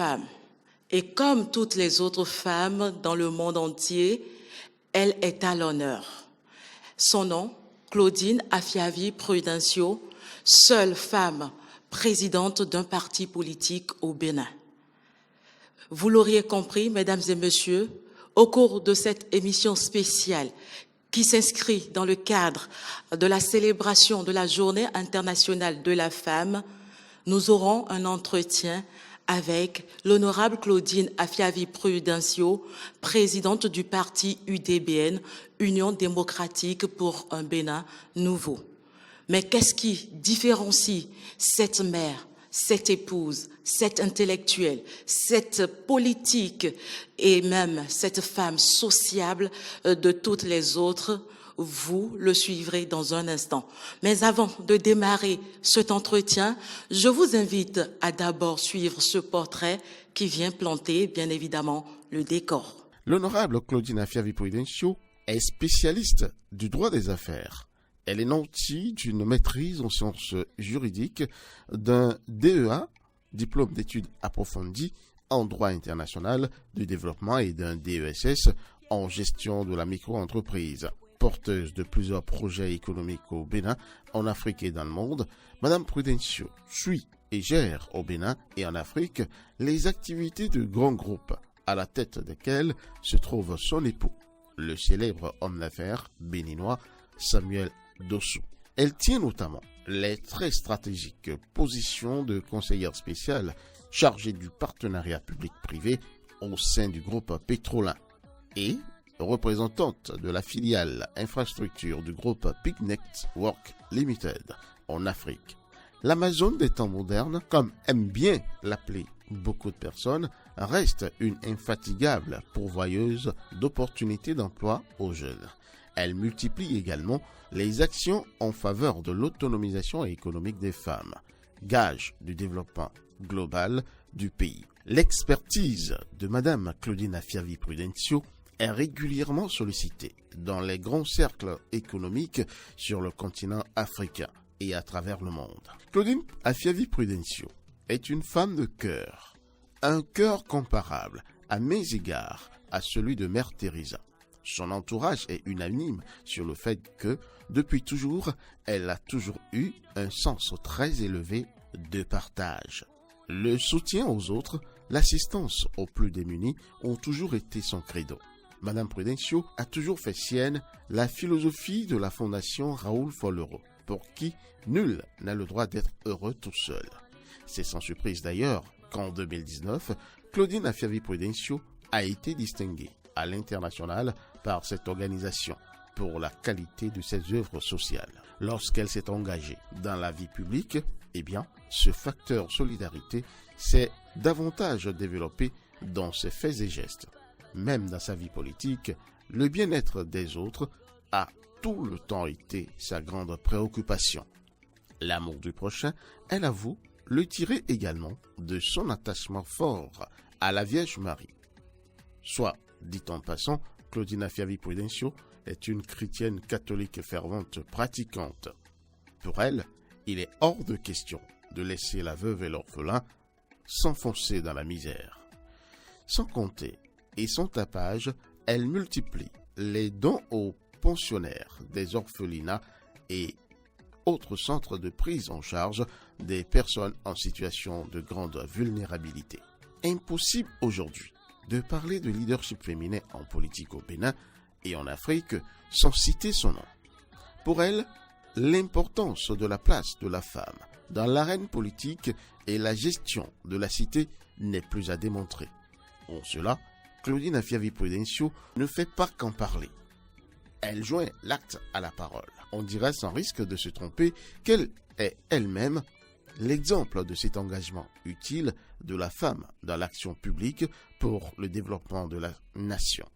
femme. Et comme toutes les autres femmes dans le monde entier, elle est à l'honneur. Son nom, Claudine Afiavi Prudencio, seule femme présidente d'un parti politique au Bénin. Vous l'auriez compris, mesdames et messieurs, au cours de cette émission spéciale qui s'inscrit dans le cadre de la célébration de la Journée internationale de la femme, nous aurons un entretien avec l'honorable Claudine Afiavi Prudencio, présidente du parti UDBN, Union démocratique pour un Bénin nouveau. Mais qu'est-ce qui différencie cette mère, cette épouse, cette intellectuelle, cette politique et même cette femme sociable de toutes les autres? Vous le suivrez dans un instant. Mais avant de démarrer cet entretien, je vous invite à d'abord suivre ce portrait qui vient planter, bien évidemment, le décor. L'honorable Claudine Afiavi Prudencio est spécialiste du droit des affaires. Elle est nantie d'une maîtrise en sciences juridiques, d'un DEA, diplôme d'études approfondies en droit international du développement, et d'un DESS en gestion de la micro-entreprise. Porteuse de plusieurs projets économiques au Bénin, en Afrique et dans le monde, Madame Prudencio suit et gère au Bénin et en Afrique les activités de grands groupes, à la tête desquels se trouve son époux, le célèbre homme d'affaires béninois Samuel Dossou. Elle tient notamment les très stratégiques positions de conseillère spéciale chargée du partenariat public-privé au sein du groupe Pétrolin et représentante de la filiale infrastructure du groupe Pignet Work Limited en Afrique. L'Amazone des temps modernes, comme aiment bien l'appeler beaucoup de personnes, reste une infatigable pourvoyeuse d'opportunités d'emploi aux jeunes. Elle multiplie également les actions en faveur de l'autonomisation économique des femmes, gage du développement global du pays. L'expertise de Madame Claudine Afiavi Prudencio est régulièrement sollicitée dans les grands cercles économiques sur le continent africain et à travers le monde. Claudine Afiavi Prudencio est une femme de cœur, un cœur comparable à mes égards à celui de Mère Teresa. Son entourage est unanime sur le fait que, depuis toujours, elle a toujours eu un sens très élevé de partage. Le soutien aux autres, l'assistance aux plus démunis ont toujours été son credo. Madame Prudencio a toujours fait sienne la philosophie de la fondation Raoul Follereau, pour qui nul n'a le droit d'être heureux tout seul. C'est sans surprise d'ailleurs qu'en 2019, Claudine Afiavi Prudencio a été distinguée à l'international par cette organisation pour la qualité de ses œuvres sociales. Lorsqu'elle s'est engagée dans la vie publique, ce facteur solidarité s'est davantage développé dans ses faits et gestes. Même dans sa vie politique, le bien-être des autres a tout le temps été sa grande préoccupation. L'amour du prochain, elle avoue le tirer également de son attachement fort à la Vierge Marie. Soit, dit en passant, Claudine Afiavi Prudencio est une chrétienne catholique fervente pratiquante. Pour elle, il est hors de question de laisser la veuve et l'orphelin s'enfoncer dans la misère. Sans compter et son tapage, elle multiplie les dons aux pensionnaires des orphelinats et autres centres de prise en charge des personnes en situation de grande vulnérabilité. Impossible aujourd'hui de parler de leadership féminin en politique au Bénin et en Afrique sans citer son nom. Pour elle, l'importance de la place de la femme dans l'arène politique et la gestion de la cité n'est plus à démontrer. En cela, Claudine Afiavi Prudencio ne fait pas qu'en parler. Elle joint l'acte à la parole. On dirait sans risque de se tromper qu'elle est elle-même l'exemple de cet engagement utile de la femme dans l'action publique pour le développement de la nation.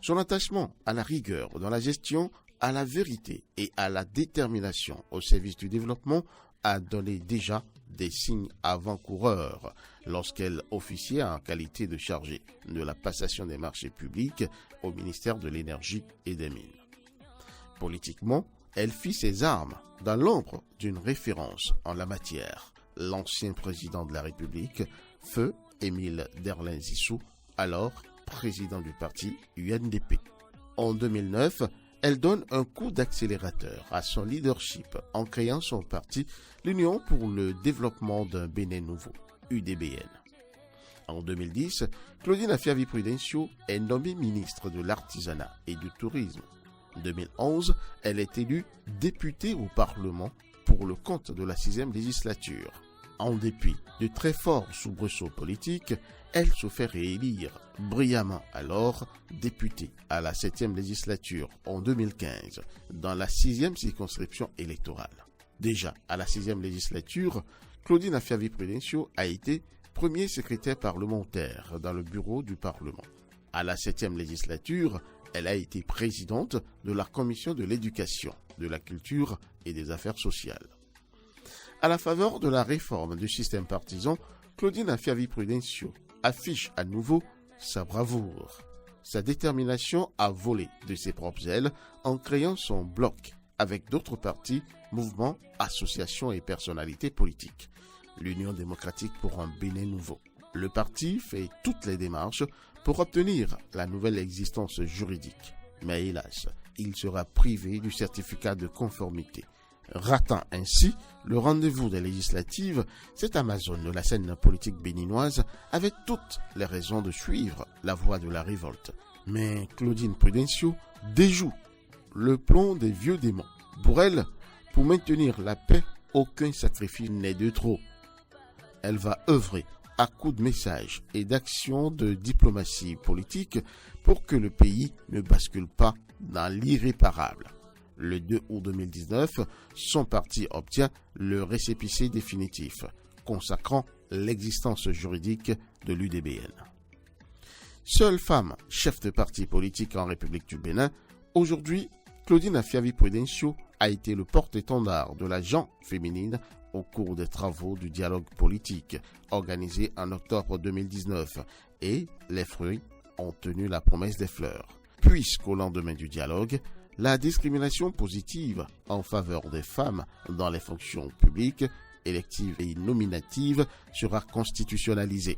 Son attachement à la rigueur dans la gestion, à la vérité et à la détermination au service du développement a donné déjà des signes avant-coureurs lorsqu'elle officiait en qualité de chargée de la passation des marchés publics au ministère de l'Énergie et des Mines. Politiquement, elle fit ses armes dans l'ombre d'une référence en la matière, l'ancien président de la République, feu Émile Derlin Zissou, alors président du parti UNDP. En 2009, elle donne un coup d'accélérateur à son leadership en créant son parti, l'Union pour le développement d'un Bénin nouveau, UDBN. En 2010, Claudine Afiavi-Prudencio est nommée ministre de l'Artisanat et du Tourisme. En 2011, elle est élue députée au Parlement pour le compte de la 6e législature. En dépit de très forts soubresauts politiques, elle se fait réélire brillamment alors députée à la 7e législature en 2015 dans la 6e circonscription électorale. Déjà à la 6e législature, Claudine Afiavi-Prudencio a été premier secrétaire parlementaire dans le bureau du Parlement. À la 7e législature, elle a été présidente de la commission de l'éducation, de la culture et des affaires sociales. À la faveur de la réforme du système partisan, Claudine Afiavi-Prudencio affiche à nouveau sa bravoure, sa détermination à voler de ses propres ailes en créant son bloc avec d'autres partis, mouvements, associations et personnalités politiques. L'Union démocratique pour un Bénin nouveau. Le parti fait toutes les démarches pour obtenir la nouvelle existence juridique. Mais hélas, il sera privé du certificat de conformité. Ratant ainsi le rendez-vous des législatives, cette Amazone de la scène politique béninoise avait toutes les raisons de suivre la voie de la révolte. Mais Claudine Prudencio déjoue le plomb des vieux démons. Pour elle, pour maintenir la paix, aucun sacrifice n'est de trop. Elle va œuvrer à coups de messages et d'actions de diplomatie politique pour que le pays ne bascule pas dans l'irréparable. Le 2 août 2019, son parti obtient le récépissé définitif, consacrant l'existence juridique de l'UDBN. Seule femme chef de parti politique en République du Bénin, aujourd'hui, Claudine Afiavi-Prudencio a été le porte-étendard de la gent féminine au cours des travaux du dialogue politique organisé en octobre 2019 et les fruits ont tenu la promesse des fleurs. Puisqu'au lendemain du dialogue, la discrimination positive en faveur des femmes dans les fonctions publiques, électives et nominatives sera constitutionnalisée.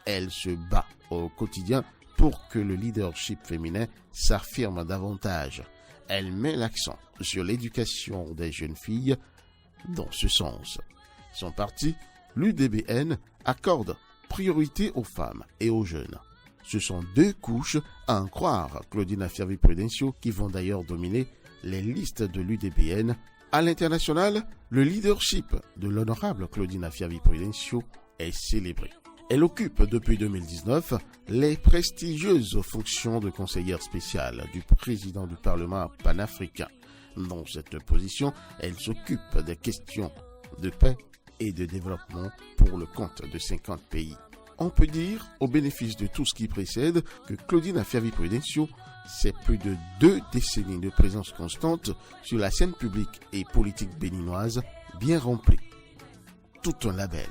Elle se bat au quotidien pour que le leadership féminin s'affirme davantage. Elle met l'accent sur l'éducation des jeunes filles dans ce sens. Son parti, l'UDBN, accorde priorité aux femmes et aux jeunes. Ce sont deux couches, à en croire Claudine Afiavi-Prudencio, qui vont d'ailleurs dominer les listes de l'UDBN. À l'international, le leadership de l'honorable Claudine Afiavi-Prudencio est célébré. Elle occupe depuis 2019 les prestigieuses fonctions de conseillère spéciale du président du Parlement panafricain. Dans cette position, elle s'occupe des questions de paix et de développement pour le compte de 50 pays. On peut dire, au bénéfice de tout ce qui précède, que Claudine Afiavi-Prudencio, c'est plus de 2 décennies de présence constante sur la scène publique et politique béninoise, bien remplie. Tout un label.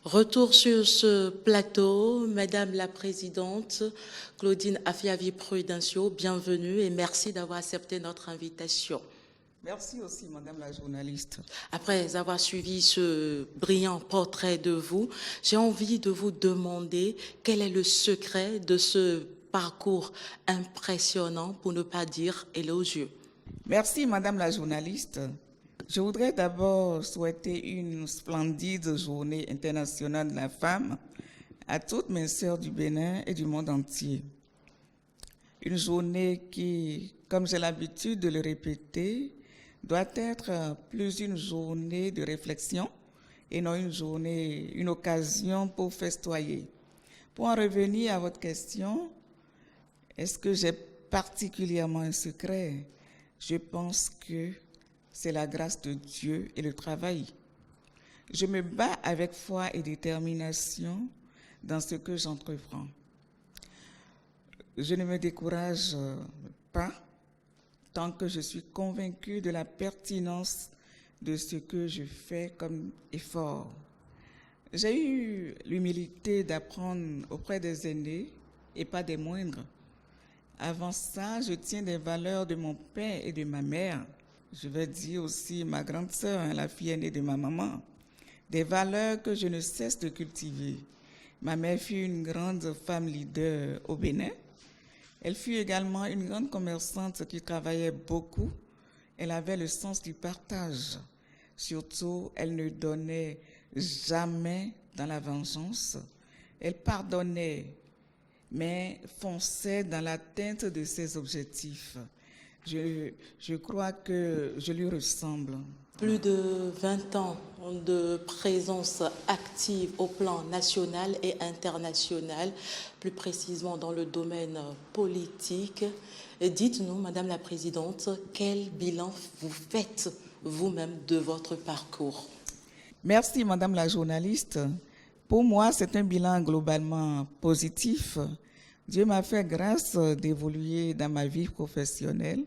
Retour sur ce plateau, Madame la Présidente, Claudine Afiavi-Prudencio, bienvenue et merci d'avoir accepté notre invitation. Merci aussi, Madame la journaliste. Après avoir suivi ce brillant portrait de vous, j'ai envie de vous demander quel est le secret de ce parcours impressionnant, pour ne pas dire élogieux. Merci, Madame la journaliste. Je voudrais d'abord souhaiter une splendide journée internationale de la femme à toutes mes sœurs du Bénin et du monde entier. Une journée qui, comme j'ai l'habitude de le répéter, doit être plus une journée de réflexion et non une occasion pour festoyer. Pour en revenir à votre question, est-ce que j'ai particulièrement un secret? Je pense que c'est la grâce de Dieu et le travail. Je me bats avec foi et détermination dans ce que j'entreprends. Je ne me décourage pas tant que je suis convaincue de la pertinence de ce que je fais comme effort. J'ai eu l'humilité d'apprendre auprès des aînés et pas des moindres. Avant ça, je tiens des valeurs de mon père et de ma mère. Je vais dire aussi ma grande sœur, la fille aînée de ma maman. des valeurs que je ne cesse de cultiver. Ma mère fut une grande femme leader au Bénin. Elle fut également une grande commerçante qui travaillait beaucoup. Elle avait le sens du partage. Surtout, elle ne donnait jamais dans la vengeance. Elle pardonnait, mais fonçait dans l'atteinte de ses objectifs. Je crois que je lui ressemble. Plus de 20 ans de présence active au plan national et international, plus précisément dans le domaine politique. Dites-nous, Madame la Présidente, quel bilan vous faites vous-même de votre parcours? Merci, Madame la journaliste. Pour moi, c'est un bilan globalement positif. Dieu m'a fait grâce d'évoluer dans ma vie professionnelle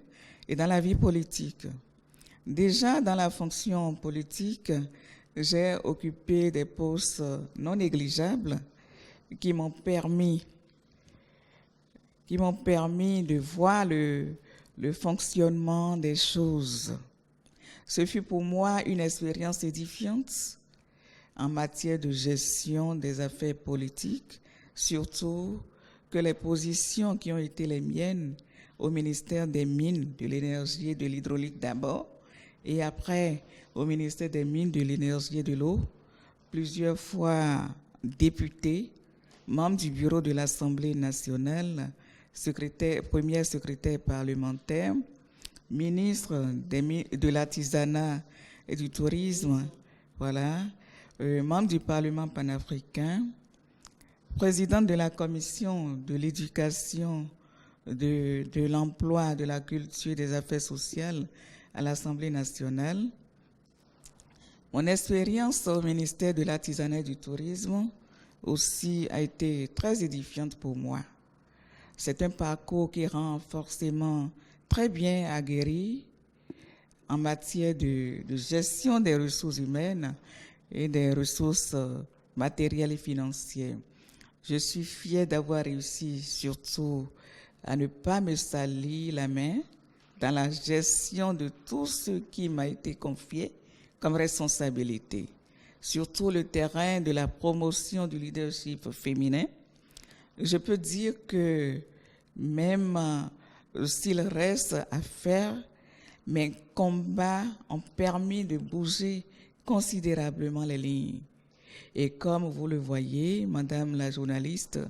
et dans la vie politique. Déjà dans la fonction politique, j'ai occupé des postes non négligeables qui m'ont permis de voir le fonctionnement des choses. Ce fut pour moi une expérience édifiante en matière de gestion des affaires politiques, surtout que les positions qui ont été les miennes au ministère des Mines, de l'Énergie et de l'Hydraulique d'abord, et après au ministère des Mines, de l'Énergie et de l'Eau, plusieurs fois député, membre du bureau de l'Assemblée nationale, premier secrétaire parlementaire, ministre de l'Artisanat et du Tourisme, voilà, membre du Parlement panafricain, président de la Commission de l'Éducation, de l'Emploi, de la Culture et des Affaires sociales à l'Assemblée nationale. Mon expérience au ministère de l'Artisanat et du Tourisme aussi a été très édifiante pour moi. C'est un parcours qui rend forcément très bien aguerri en matière de gestion des ressources humaines et des ressources matérielles et financières. Je suis fière d'avoir réussi surtout à ne pas me salir la main dans la gestion de tout ce qui m'a été confié comme responsabilité, surtout le terrain de la promotion du leadership féminin. Je peux dire que même s'il reste à faire, mes combats ont permis de bouger considérablement les lignes. Et comme vous le voyez, Madame la journaliste,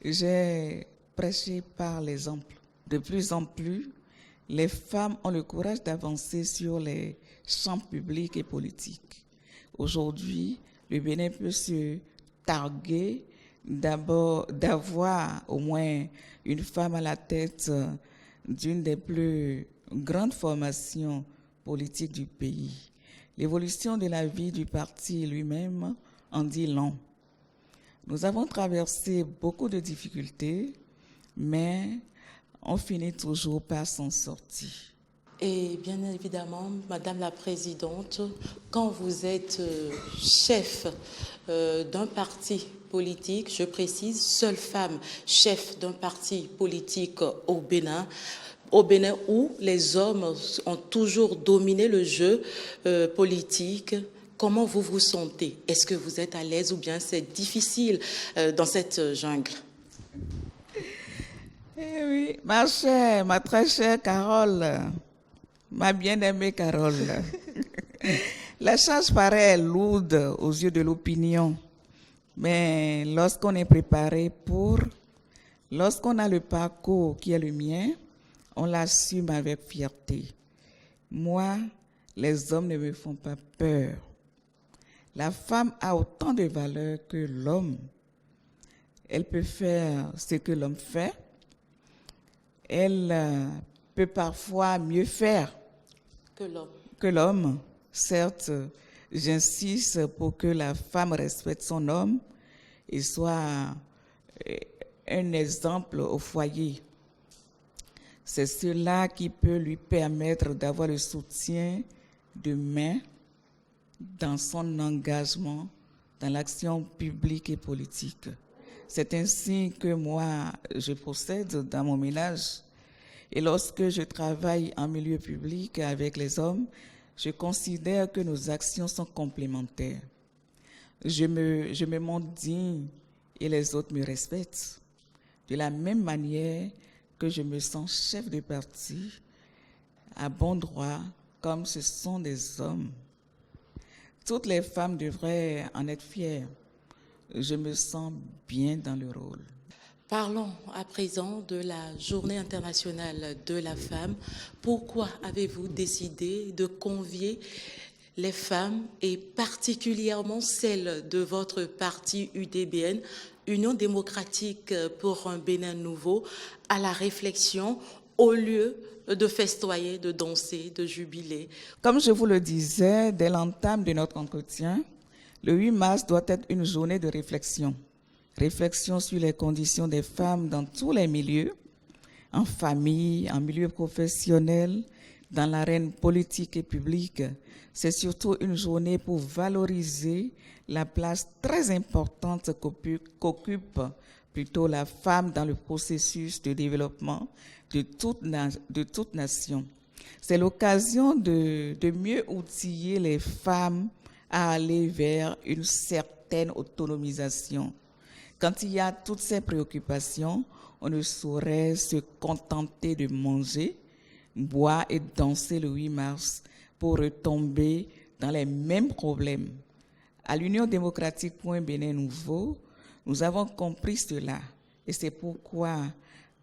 j'ai prêché par l'exemple. De plus en plus, les femmes ont le courage d'avancer sur les champs publics et politiques. Aujourd'hui, le Bénin peut se targuer d'abord d'avoir au moins une femme à la tête d'une des plus grandes formations politiques du pays. L'évolution de la vie du parti lui-même en dit long. Nous avons traversé beaucoup de difficultés, mais on finit toujours par s'en sortir. Et bien évidemment, Madame la Présidente, quand vous êtes chef d'un parti politique, je précise, seule femme chef d'un parti politique au Bénin où les hommes ont toujours dominé le jeu politique, comment vous vous sentez? Est-ce que vous êtes à l'aise ou bien c'est difficile dans cette jungle? Eh oui, ma chère, ma très chère Carole, ma bien-aimée Carole, la charge paraît lourde aux yeux de l'opinion, mais lorsqu'on est préparé lorsqu'on a le parcours qui est le mien, on l'assume avec fierté. Moi, les hommes ne me font pas peur. La femme a autant de valeur que l'homme. Elle peut faire ce que l'homme fait. Elle peut parfois mieux faire que l'homme. Certes, j'insiste pour que la femme respecte son homme et soit un exemple au foyer. C'est cela qui peut lui permettre d'avoir le soutien de main dans son engagement dans l'action publique et politique. C'est ainsi que moi, je procède dans mon ménage. Et lorsque je travaille en milieu public avec les hommes, je considère que nos actions sont complémentaires. je me montre digne et les autres me respectent. De la même manière que je me sens chef de parti, à bon droit, comme ce sont des hommes. Toutes les femmes devraient en être fières. Je me sens bien dans le rôle. Parlons à présent de la Journée internationale de la femme. Pourquoi avez-vous décidé de convier les femmes, et particulièrement celles de votre parti UDBN, Union démocratique pour un Bénin nouveau, à la réflexion au lieu de festoyer, de danser, de jubiler? Comme je vous le disais dès l'entame de notre entretien, le 8 mars doit être une journée de réflexion. Réflexion sur les conditions des femmes dans tous les milieux, en famille, en milieu professionnel, dans l'arène politique et publique. C'est surtout une journée pour valoriser la place très importante qu'occupe plutôt la femme dans le processus de développement de toute nation. C'est l'occasion de mieux outiller les femmes à aller vers une certaine autonomisation. Quand il y a toutes ces préoccupations, on ne saurait se contenter de manger, boire et danser le 8 mars pour retomber dans les mêmes problèmes. À l'Union démocratique pour un Bénin nouveau, nous avons compris cela et c'est pourquoi,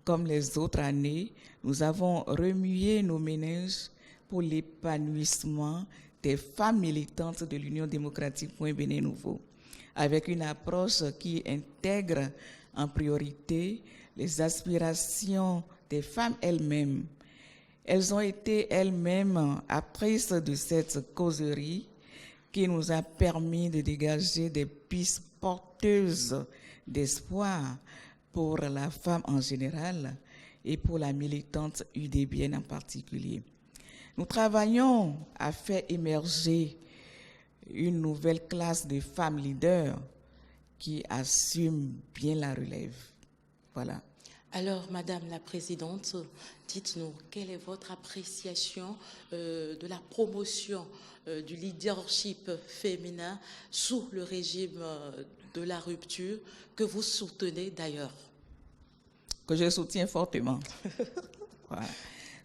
comme les autres années, nous avons remué nos méninges pour l'épanouissement des femmes militantes de l'Union démocratique pour un Bénin nouveau, avec une approche qui intègre en priorité les aspirations des femmes elles-mêmes. Elles ont été elles-mêmes apprises de cette causerie qui nous a permis de dégager des pistes porteuses d'espoir pour la femme en général et pour la militante UDBN en particulier. Nous travaillons à faire émerger une nouvelle classe de femmes leaders qui assument bien la relève. Voilà. Alors, Madame la Présidente, dites-nous, quelle est votre appréciation de la promotion du leadership féminin sous le régime de la rupture que vous soutenez d'ailleurs? Que je soutiens fortement. Voilà.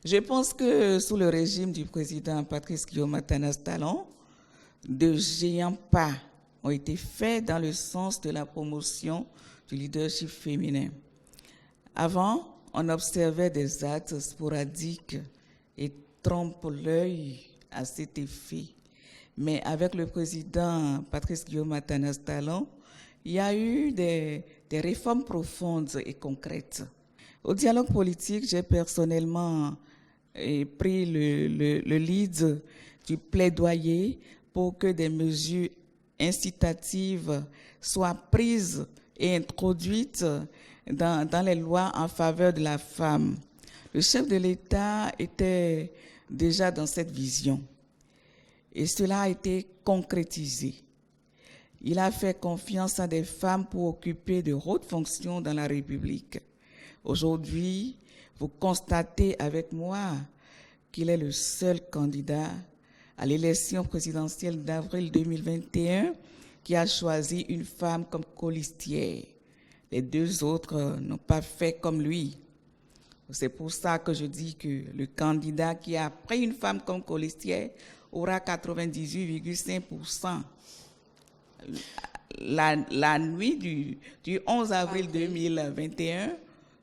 Je pense que sous le régime du président Patrice Guillaume Atanas Talon, de géants pas ont été faits dans le sens de la promotion du leadership féminin. Avant, on observait des actes sporadiques et trompe-l'œil à cet effet. Mais avec le président Patrice Guillaume Atanas Talon, il y a eu des réformes profondes et concrètes. Au dialogue politique, j'ai personnellement pris le lead du plaidoyer pour que des mesures incitatives soient prises et introduites dans les lois en faveur de la femme. Le chef de l'État était déjà dans cette vision et cela a été concrétisé. Il a fait confiance à des femmes pour occuper de hautes fonctions dans la République. Aujourd'hui, vous constatez avec moi qu'il est le seul candidat à l'élection présidentielle d'avril 2021 qui a choisi une femme comme colistière. Les deux autres n'ont pas fait comme lui. C'est pour ça que je dis que le candidat qui a pris une femme comme colistière aura 98,5%. La nuit du 11 avril 2021,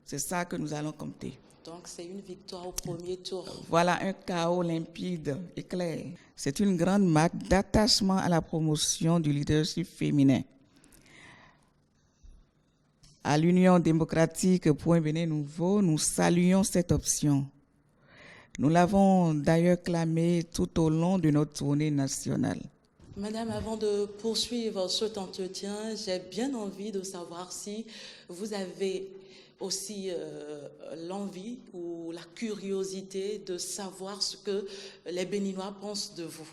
c'est ça que nous allons compter. Donc c'est une victoire au premier tour. Voilà un chaos limpide et clair. C'est une grande marque d'attachement à la promotion du leadership féminin. À l'Union démocratique pour un Bénin nouveau, nous saluons cette option. Nous l'avons d'ailleurs clamée tout au long de notre tournée nationale. Madame, avant de poursuivre cet entretien, j'ai bien envie de savoir si vous avez aussi l'envie ou la curiosité de savoir ce que les Béninois pensent de vous.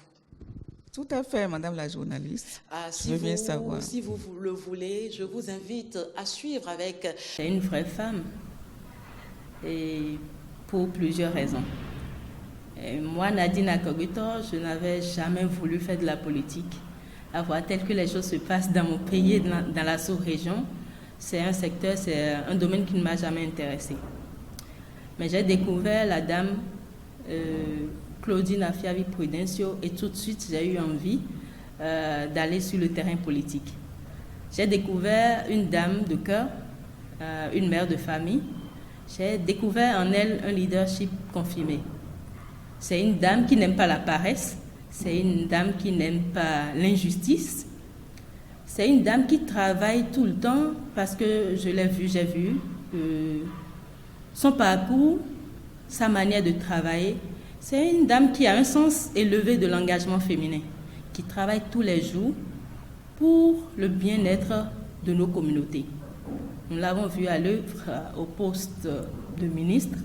Tout à fait, Madame la journaliste. Je veux bien savoir. Si vous le voulez, je vous invite à suivre avec... C'est une vraie femme, et pour plusieurs raisons. Et moi, Nadine Akogutor, je n'avais jamais voulu faire de la politique. à voir tel que les choses se passent dans mon pays et dans la sous-région, c'est un domaine qui ne m'a jamais intéressée. Mais j'ai découvert la dame Claudine Afiavi Prudencio et tout de suite j'ai eu envie d'aller sur le terrain politique. J'ai découvert une dame de cœur, une mère de famille. J'ai découvert en elle un leadership confirmé. C'est une dame qui n'aime pas la paresse, c'est une dame qui n'aime pas l'injustice, c'est une dame qui travaille tout le temps parce que j'ai vu son parcours, sa manière de travailler. C'est une dame qui a un sens élevé de l'engagement féminin, qui travaille tous les jours pour le bien-être de nos communautés. Nous l'avons vu à l'œuvre au poste de ministre.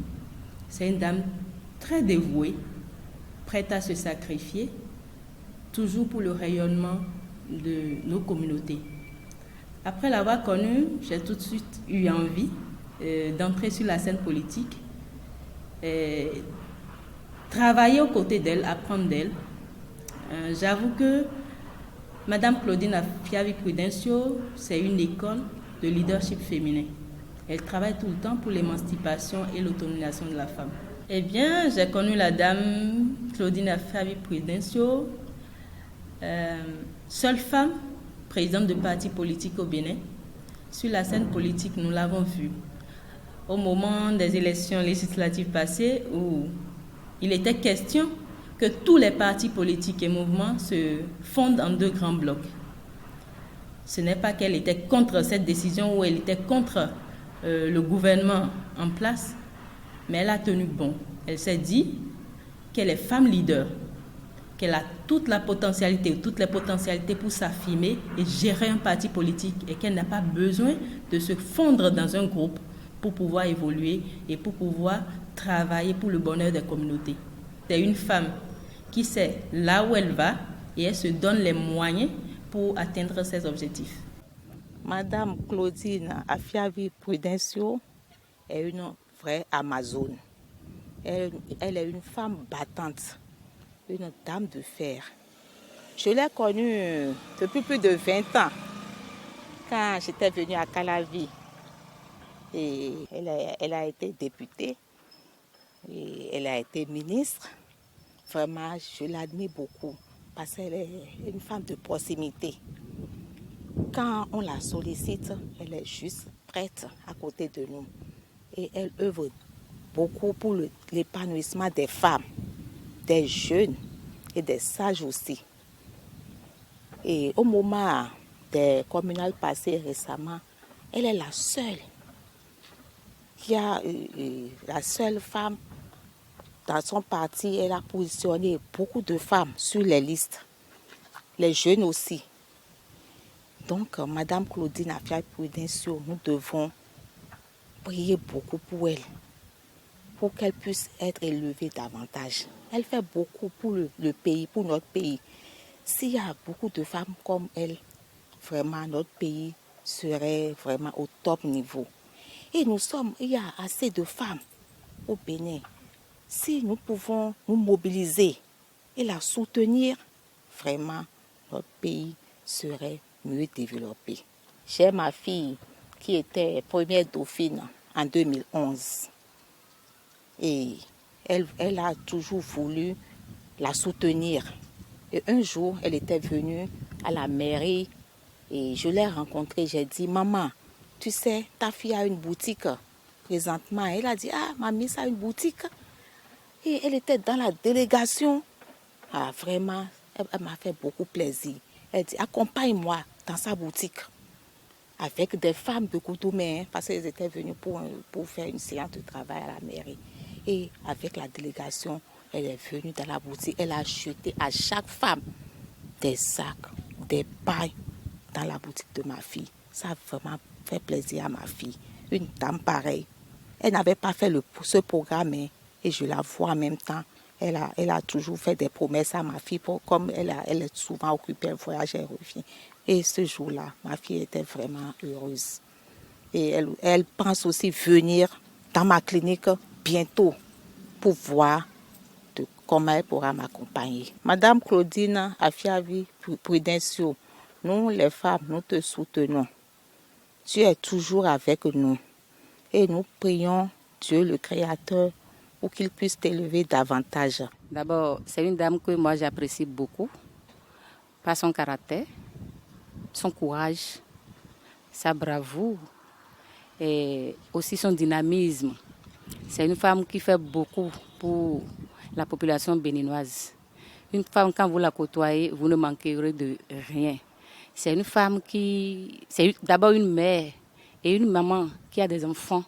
C'est une dame très dévouée, prête à se sacrifier, toujours pour le rayonnement de nos communautés. Après l'avoir connue, j'ai tout de suite eu envie d'entrer sur la scène politique, travailler aux côtés d'elle, apprendre d'elle. J'avoue que Madame Claudine Afiavi Prudencio, c'est une école de leadership féminin. Elle travaille tout le temps pour l'émancipation et l'autonomisation de la femme. Eh bien, j'ai connu la dame Claudine Afiavi Prudencio, seule femme présidente de parti politique au Bénin. Sur la scène politique, nous l'avons vue au moment des élections législatives passées où il était question que tous les partis politiques et mouvements se fondent en deux grands blocs. Ce n'est pas qu'elle était contre cette décision ou elle était contre le gouvernement en place, mais elle a tenu bon. Elle s'est dit qu'elle est femme leader, qu'elle a toutes les potentialités pour s'affirmer et gérer un parti politique et qu'elle n'a pas besoin de se fondre dans un groupe pour pouvoir évoluer et pour pouvoir travailler pour le bonheur des communautés. C'est une femme qui sait là où elle va et elle se donne les moyens pour atteindre ses objectifs. Madame Claudine Afiavi Prudencio est une vraie Amazone. Elle est une femme battante, une dame de fer. Je l'ai connue depuis plus de 20 ans, quand j'étais venue à Calavi. Et elle a été députée, et elle a été ministre. Vraiment, je l'admire beaucoup, parce qu'elle est une femme de proximité. Quand on la sollicite, elle est juste prête à côté de nous. Et elle œuvre beaucoup pour l'épanouissement des femmes, des jeunes et des sages aussi. Et au moment des communales passées récemment, elle est la seule la seule femme dans son parti. Elle a positionné beaucoup de femmes sur les listes, les jeunes aussi. Donc, Madame Claudine Afiavi Prudencio, nous devons prier beaucoup pour elle, pour qu'elle puisse être élevée davantage. Elle fait beaucoup pour le pays, pour notre pays. S'il y a beaucoup de femmes comme elle, vraiment, notre pays serait vraiment au top niveau. Et il y a assez de femmes au Bénin. Si nous pouvons nous mobiliser et la soutenir, vraiment, notre pays serait mieux développé. J'ai ma fille qui était première dauphine en 2011. Et elle a toujours voulu la soutenir. Et un jour, elle était venue à la mairie et je l'ai rencontrée. J'ai dit, maman, tu sais, ta fille a une boutique présentement. Elle a dit, ah, mamie, ça a une boutique. Et elle était dans la délégation. Ah, vraiment, elle m'a fait beaucoup plaisir. Elle dit, accompagne-moi dans sa boutique. Avec des femmes de Koutoumé, parce qu'elles étaient venues pour faire une séance de travail à la mairie. Et avec la délégation, elle est venue dans la boutique. Elle a acheté à chaque femme des sacs, des pailles dans la boutique de ma fille. Ça a vraiment fait plaisir à ma fille. Une dame pareille. Elle n'avait pas fait ce programme, et je la vois en même temps. Elle a toujours fait des promesses à ma fille, comme elle est souvent occupée, elle voyage, elle revient. Et ce jour-là, ma fille était vraiment heureuse. Et elle pense aussi venir dans ma clinique bientôt pour voir comment elle pourra m'accompagner. Madame Claudine Afiavi Prudencio, nous les femmes, nous te soutenons. Tu es toujours avec nous. Et nous prions Dieu le Créateur pour qu'il puisse t'élever davantage. D'abord, c'est une dame que moi j'apprécie beaucoup par son caractère, son courage, sa bravoure et aussi son dynamisme. C'est une femme qui fait beaucoup pour la population béninoise. Une femme, quand vous la côtoyez, vous ne manquerez de rien. C'est une femme c'est d'abord une mère et une maman qui a des enfants.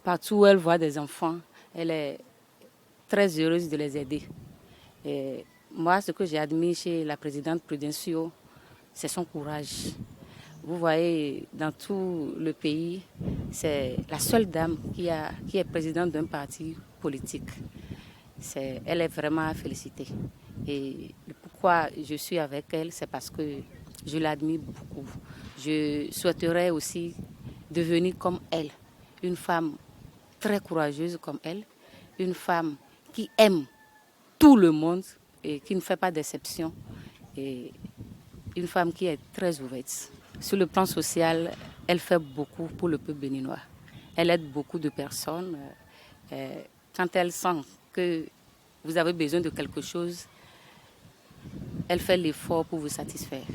Partout où elle voit des enfants, elle est très heureuse de les aider. Et moi, ce que j'ai admis chez la présidente Prudencio, c'est son courage. Vous voyez, dans tout le pays, c'est la seule dame qui est présidente d'un parti politique. Elle est vraiment à féliciter. Et pourquoi je suis avec elle, c'est parce que je l'admire beaucoup. Je souhaiterais aussi devenir comme elle, une femme très courageuse comme elle, une femme qui aime tout le monde et qui ne fait pas d'exception, et une femme qui est très ouverte. Sur le plan social, elle fait beaucoup pour le peuple béninois. Elle aide beaucoup de personnes. Quand elle sent que vous avez besoin de quelque chose, elle fait l'effort pour vous satisfaire.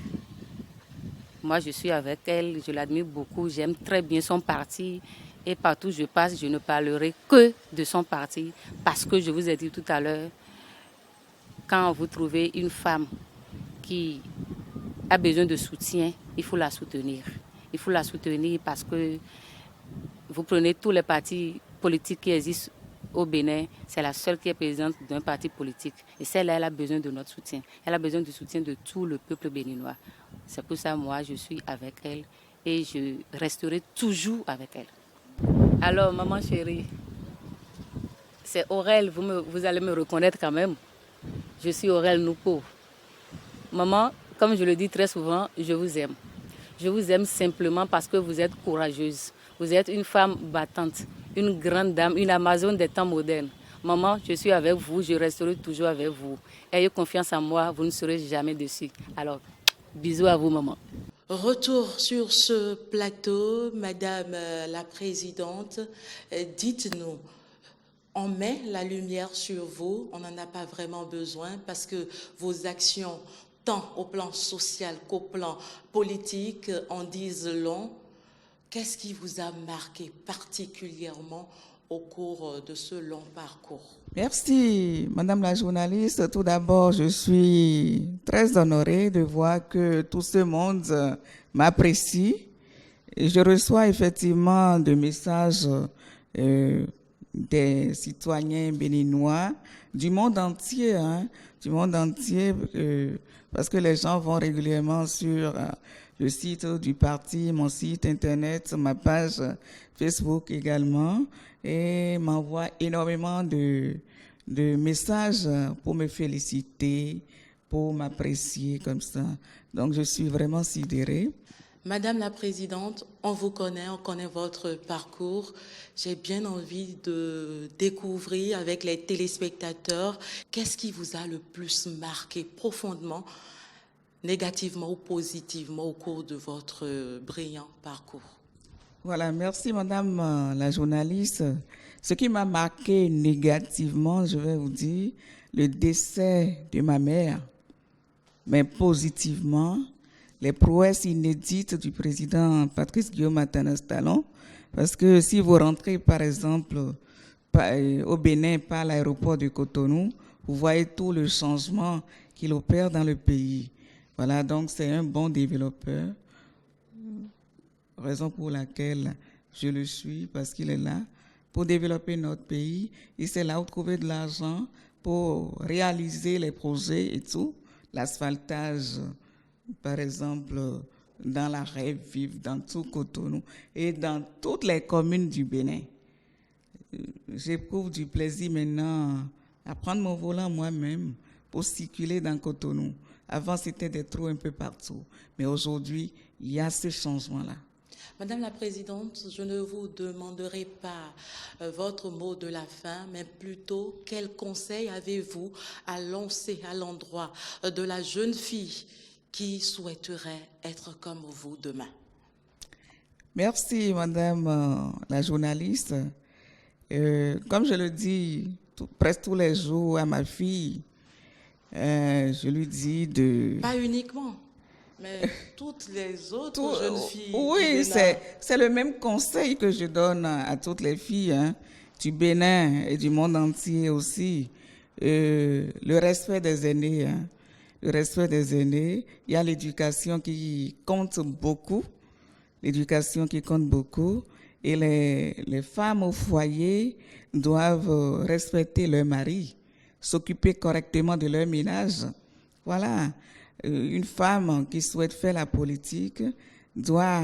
Moi, je suis avec elle, je l'admire beaucoup, j'aime très bien son parti. Et partout où je passe, je ne parlerai que de son parti. Parce que je vous ai dit tout à l'heure, quand vous trouvez une femme qui a besoin de soutien, il faut la soutenir. Il faut la soutenir parce que vous prenez tous les partis politiques qui existent au Bénin, c'est la seule qui est présidente d'un parti politique. Et celle-là, elle a besoin de notre soutien. Elle a besoin du soutien de tout le peuple béninois. C'est pour ça, moi, je suis avec elle et je resterai toujours avec elle. Alors, maman chérie, c'est Aurel, vous allez me reconnaître quand même. Je suis Aurel Noupo. Maman, comme je le dis très souvent, je vous aime. Je vous aime simplement parce que vous êtes courageuse. Vous êtes une femme battante, une grande dame, une Amazone des temps modernes. Maman, je suis avec vous, je resterai toujours avec vous. Ayez confiance en moi, vous ne serez jamais déçus. Alors, bisous à vous, maman. Retour sur ce plateau, Madame la Présidente, dites-nous, on met la lumière sur vous, on n'en a pas vraiment besoin parce que vos actions, tant au plan social qu'au plan politique, en disent long. Qu'est-ce qui vous a marqué particulièrement au cours de ce long parcours? Merci, Madame la journaliste. Tout d'abord, je suis très honorée de voir que tout ce monde m'apprécie. Et je reçois effectivement des messages des citoyens béninois du monde entier, parce que les gens vont régulièrement sur le site du parti, mon site internet, ma page Facebook également, et m'envoient énormément de messages pour me féliciter, pour m'apprécier comme ça. Donc je suis vraiment sidérée. Madame la Présidente, on vous connaît, on connaît votre parcours. J'ai bien envie de découvrir avec les téléspectateurs qu'est-ce qui vous a le plus marqué profondément, négativement ou positivement au cours de votre brillant parcours. Voilà, merci Madame la journaliste. Ce qui m'a marqué négativement, je vais vous dire, le décès de ma mère, mais positivement, les prouesses inédites du président Patrice Guillaume Atanas Talon, parce que si vous rentrez par exemple au Bénin par l'aéroport de Cotonou, vous voyez tout le changement qu'il opère dans le pays. Voilà, donc c'est un bon développeur, raison pour laquelle je le suis, parce qu'il est là pour développer notre pays. Il s'est là où trouver de l'argent pour réaliser les projets et tout, l'asphaltage, par exemple, dans la Rêve Vive, dans tout Cotonou et dans toutes les communes du Bénin. J'éprouve du plaisir maintenant à prendre mon volant moi-même pour circuler dans Cotonou. Avant, c'était des trous un peu partout. Mais aujourd'hui, il y a ce changement-là. Madame la Présidente, je ne vous demanderai pas votre mot de la fin, mais plutôt quel conseil avez-vous à lancer à l'endroit de la jeune fille qui souhaiterait être comme vous demain? Merci, Madame la journaliste. Comme je le dis presque tous les jours à ma fille, je lui dis de... Pas uniquement, mais toutes les autres jeunes filles. Oui, c'est le même conseil que je donne à toutes les filles, hein, du Bénin et du monde entier aussi. Le respect des aînés. Hein, le respect des aînés. Il y a l'éducation qui compte beaucoup. L'éducation qui compte beaucoup. Et les femmes au foyer doivent respecter leur mari, s'occuper correctement de leur ménage. Voilà. Une femme qui souhaite faire la politique doit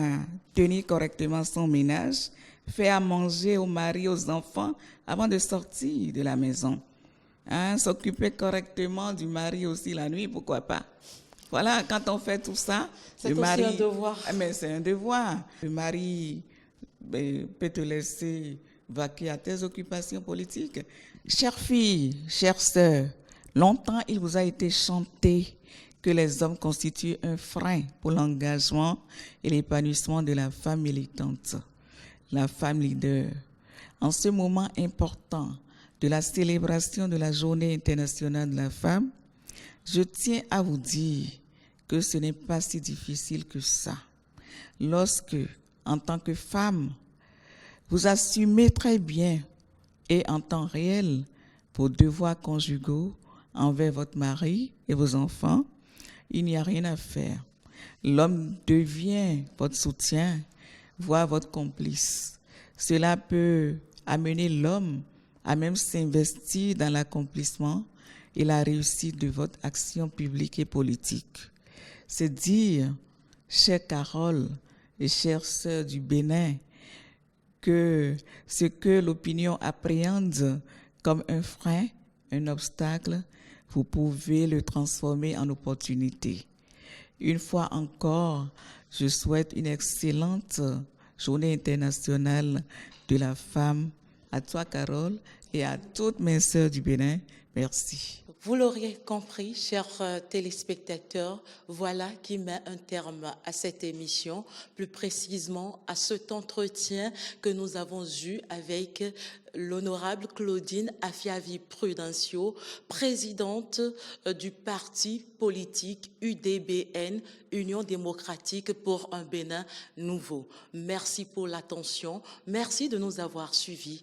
tenir correctement son ménage, faire à manger au mari, aux enfants avant de sortir de la maison. Hein, s'occuper correctement du mari aussi la nuit, pourquoi pas. Voilà, quand on fait tout ça, le mari... C'est aussi un devoir. Mais c'est un devoir. Le mari peut te laisser vaquer à tes occupations politiques. Chères filles, chères sœurs, longtemps il vous a été chanté que les hommes constituent un frein pour l'engagement et l'épanouissement de la femme militante, la femme leader. En ce moment important de la célébration de la Journée internationale de la femme, je tiens à vous dire que ce n'est pas si difficile que ça. Lorsque, en tant que femme, vous assumez très bien et en temps réel vos devoirs conjugaux envers votre mari et vos enfants, il n'y a rien à faire. L'homme devient votre soutien, voire votre complice. Cela peut amener l'homme à même s'investir dans l'accomplissement et la réussite de votre action publique et politique. C'est dire, chère Carole et chères sœurs du Bénin, que ce que l'opinion appréhende comme un frein, un obstacle, vous pouvez le transformer en opportunité. Une fois encore, je souhaite une excellente Journée internationale de la femme à toi, Carole, et à toutes mes sœurs du Bénin. Merci. Vous l'aurez compris, chers téléspectateurs, voilà qui met un terme à cette émission, plus précisément à cet entretien que nous avons eu avec l'honorable Claudine Afiavi-Prudencio, présidente du parti politique UDBN, Union démocratique pour un Bénin nouveau. Merci pour l'attention, merci de nous avoir suivis.